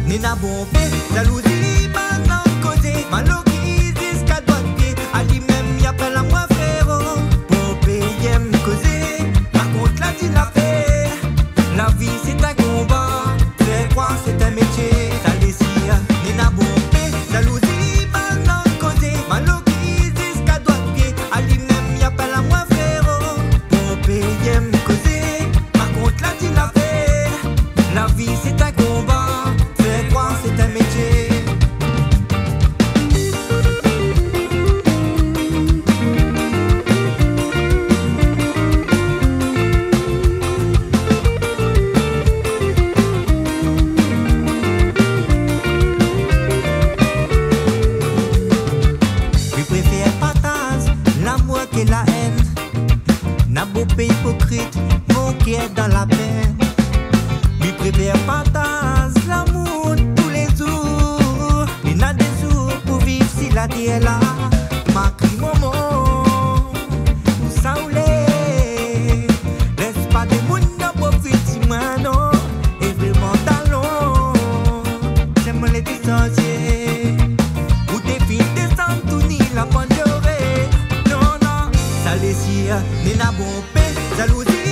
Nina bon fait, jalousie, maintenant causé, maloquise, jusqu'à droite pied, à lui-même, y appelle à moi frérot, pour payer, me causer, par contre là tu l'as fait, la vie c'est un combat, faire croire c'est un métier, t'as laissé, Nina bon fait, jalousie, maintenant causé, maloquise, jusqu'à droite pied, à lui-même, y appelle à moi frérot, pour payer, me causer, par contre là tu l'as fait, la vie c'est un combat. C'est un métier. Je préfère partage l'amour que la haine. N'a beau pas hypocrite, mon cœur dans la peine. Je préfère partage l'amour tous les jours. Il y a des jours pour vivre si la terre est là. Ma crie maman, où ça ou l'est. Laisse pas de monde pour profiter non. Et vraiment talon. J'aime les distancier. Où des filles descendent tout ni la bonne durée. Non, non, ça les sire, ni la bombe, jalousie.